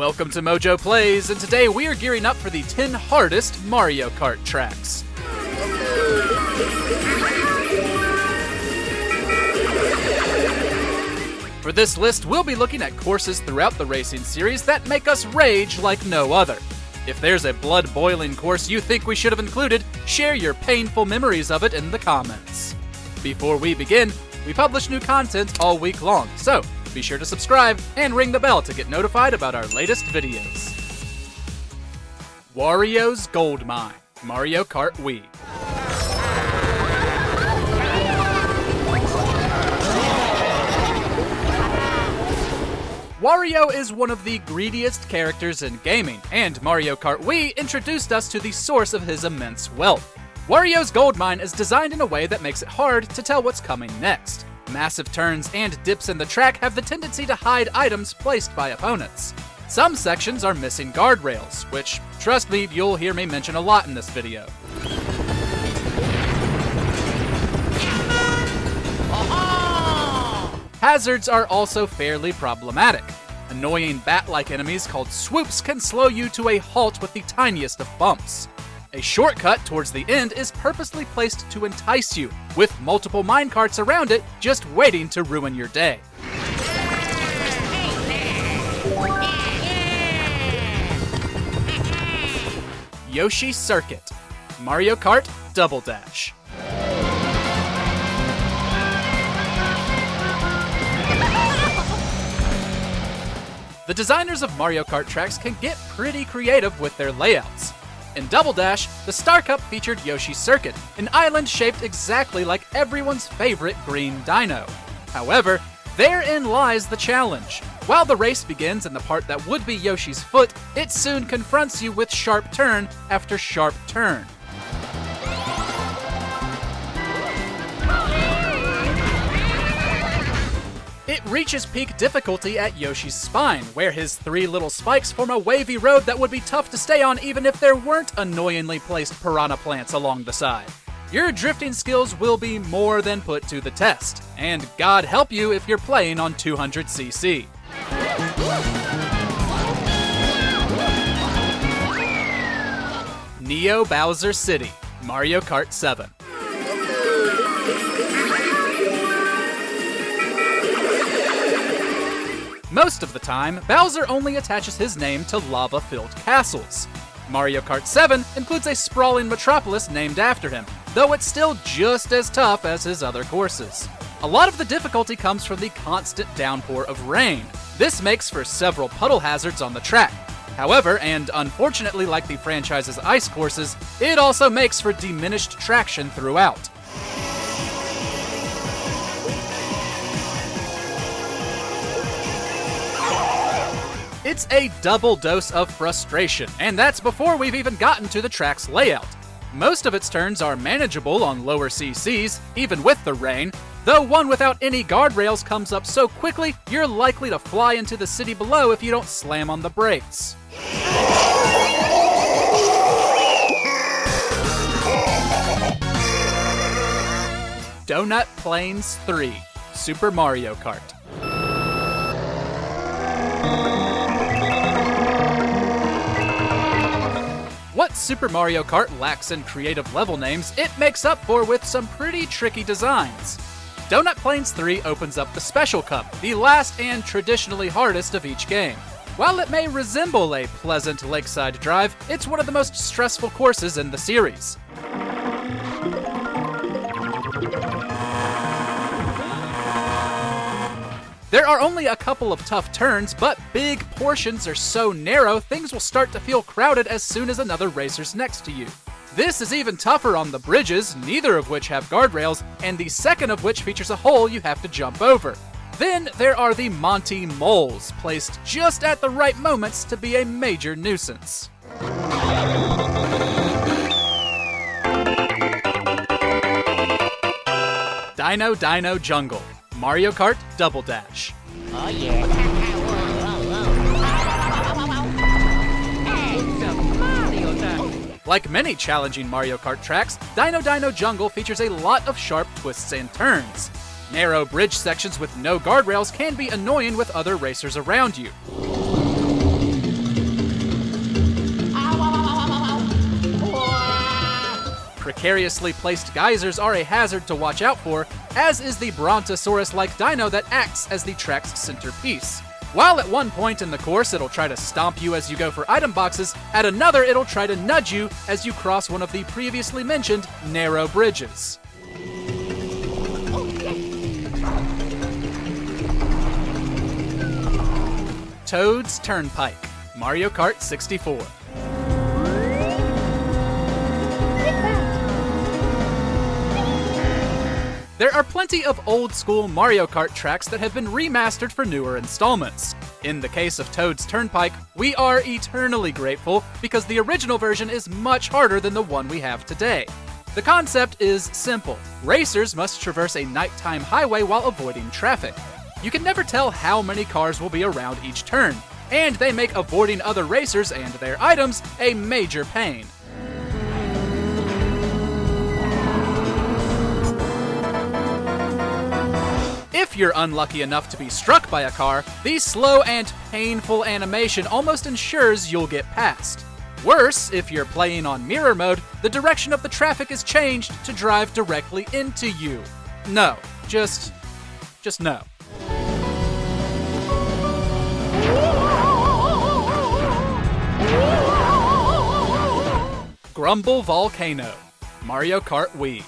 Welcome to MojoPlays, and today we are gearing up for the 10 hardest Mario Kart tracks. For this list, we'll be looking at courses throughout the racing series that make us rage like no other. If there's a blood-boiling course you think we should have included, share your painful memories of it in the comments. Before we begin, we publish new content all week long, so be sure to subscribe and ring the bell to get notified about our latest videos. Wario's Gold Mine, Mario Kart Wii. Wario is one of the greediest characters in gaming, and Mario Kart Wii introduced us to the source of his immense wealth. Wario's Gold Mine is designed in a way that makes it hard to tell what's coming next. Massive turns and dips in the track have the tendency to hide items placed by opponents. Some sections are missing guardrails, which, trust me, you'll hear me mention a lot in this video. Hazards are also fairly problematic. Annoying bat-like enemies called swoops can slow you to a halt with the tiniest of bumps. A shortcut towards the end is purposely placed to entice you, with multiple minecarts around it just waiting to ruin your day. Yoshi Circuit, Mario Kart Double Dash. The designers of Mario Kart tracks can get pretty creative with their layouts. In Double Dash, the Star Cup featured Yoshi Circuit, an island shaped exactly like everyone's favorite green dino. However, therein lies the challenge. While the race begins in the part that would be Yoshi's foot, it soon confronts you with sharp turn after sharp turn. It reaches peak difficulty at Yoshi's spine, where his 3 little spikes form a wavy road that would be tough to stay on even if there weren't annoyingly placed piranha plants along the side. Your drifting skills will be more than put to the test, and God help you if you're playing on 200cc. Neo Bowser City, Mario Kart 7. Most of the time, Bowser only attaches his name to lava-filled castles. Mario Kart 7 includes a sprawling metropolis named after him, though it's still just as tough as his other courses. A lot of the difficulty comes from the constant downpour of rain. This makes for several puddle hazards on the track. However, and unfortunately like the franchise's ice courses, it also makes for diminished traction throughout. It's a double dose of frustration, and that's before we've even gotten to the track's layout. Most of its turns are manageable on lower CCs, even with the rain, though one without any guardrails comes up so quickly you're likely to fly into the city below if you don't slam on the brakes. Donut Plains 3, Super Mario Kart. What Super Mario Kart lacks in creative level names, it makes up for with some pretty tricky designs. Donut Plains 3 opens up the Special Cup, the last and traditionally hardest of each game. While it may resemble a pleasant lakeside drive, it's one of the most stressful courses in the series. There are only a couple of tough turns, but big portions are so narrow things will start to feel crowded as soon as another racer's next to you. This is even tougher on the bridges, neither of which have guardrails, and the second of which features a hole you have to jump over. Then there are the Monty Moles, placed just at the right moments to be a major nuisance. Dino Dino Jungle, Mario Kart Double Dash. Oh yeah. It's Mario time. Like many challenging Mario Kart tracks, Dino Dino Jungle features a lot of sharp twists and turns. Narrow bridge sections with no guardrails can be annoying with other racers around you. precariously placed geysers are a hazard to watch out for, as is the Brontosaurus-like dino that acts as the track's centerpiece. While at one point in the course it'll try to stomp you as you go for item boxes, at another it'll try to nudge you as you cross one of the previously mentioned narrow bridges. Toad's Turnpike, Mario Kart 64. There are plenty of old-school Mario Kart tracks that have been remastered for newer installments. In the case of Toad's Turnpike, we are eternally grateful because the original version is much harder than the one we have today. The concept is simple. Racers must traverse a nighttime highway while avoiding traffic. You can never tell how many cars will be around each turn, and they make avoiding other racers and their items a major pain. If you're unlucky enough to be struck by a car, the slow and painful animation almost ensures you'll get past. Worse, if you're playing on mirror mode, the direction of the traffic is changed to drive directly into you. No, just no. Grumble Volcano, Mario Kart Wii.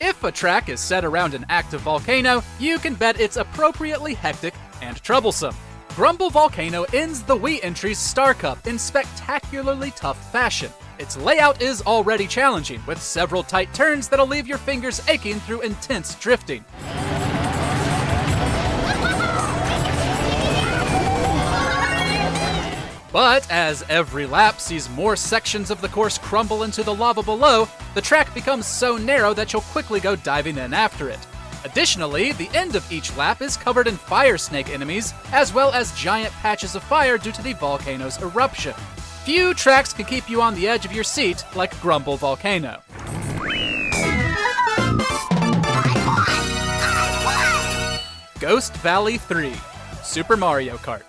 If a track is set around an active volcano, you can bet it's appropriately hectic and troublesome. Grumble Volcano ends the Wii entry's Star Cup in spectacularly tough fashion. Its layout is already challenging, with several tight turns that'll leave your fingers aching through intense drifting. But as every lap sees more sections of the course crumble into the lava below, the track becomes so narrow that you'll quickly go diving in after it. Additionally, the end of each lap is covered in fire snake enemies, as well as giant patches of fire due to the volcano's eruption. Few tracks can keep you on the edge of your seat like Grumble Volcano. Ghost Valley 3, Super Mario Kart.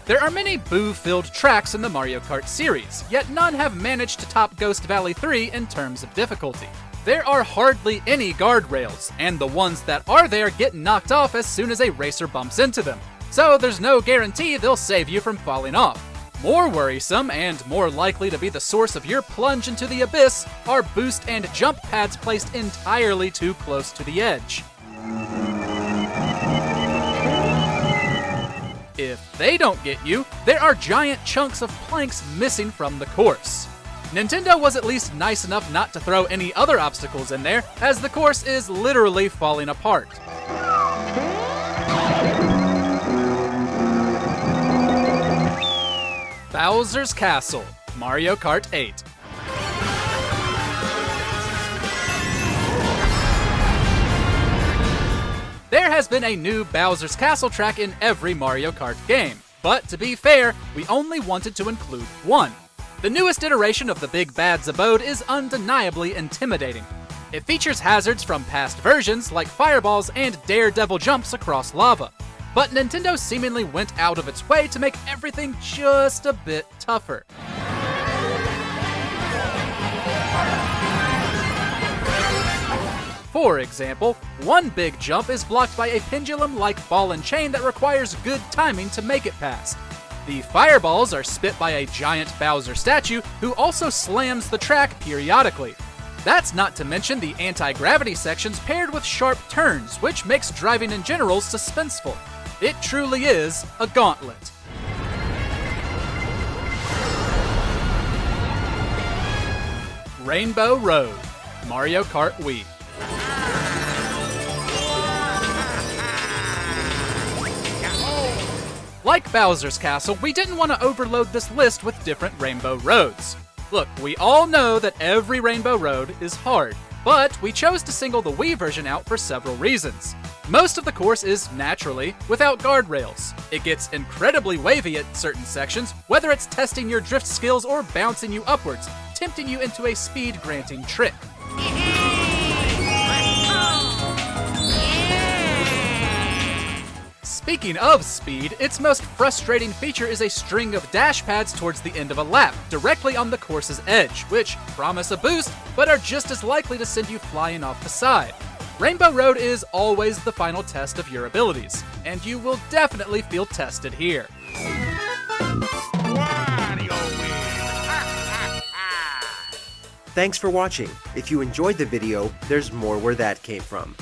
There are many boo-filled tracks in the Mario Kart series, yet none have managed to top Ghost Valley 3 in terms of difficulty. There are hardly any guardrails, and the ones that are there get knocked off as soon as a racer bumps into them, so there's no guarantee they'll save you from falling off. More worrisome, and more likely to be the source of your plunge into the abyss, are boost and jump pads placed entirely too close to the edge. If they don't get you, there are giant chunks of planks missing from the course. Nintendo was at least nice enough not to throw any other obstacles in there, as the course is literally falling apart. Bowser's Castle, Mario Kart 8. There has been a new Bowser's Castle track in every Mario Kart game, but to be fair, we only wanted to include one. The newest iteration of the Big Bad's abode is undeniably intimidating. It features hazards from past versions like fireballs and daredevil jumps across lava, but Nintendo seemingly went out of its way to make everything just a bit tougher. For example, one big jump is blocked by a pendulum-like ball and chain that requires good timing to make it past. The fireballs are spit by a giant Bowser statue who also slams the track periodically. That's not to mention the anti-gravity sections paired with sharp turns, which makes driving in general suspenseful. It truly is a gauntlet. Rainbow Road, Mario Kart Wii. Like Bowser's Castle, we didn't want to overload this list with different Rainbow Roads. Look, we all know that every Rainbow Road is hard, but we chose to single the Wii version out for several reasons. Most of the course is, naturally, without guardrails. It gets incredibly wavy at certain sections, whether it's testing your drift skills or bouncing you upwards, tempting you into a speed-granting trick. Speaking of speed, its most frustrating feature is a string of dash pads towards the end of a lap, directly on the course's edge, which promise a boost, but are just as likely to send you flying off the side. Rainbow Road is always the final test of your abilities, and you will definitely feel tested here. Thanks for watching. If you enjoyed the video, there's more where that came from.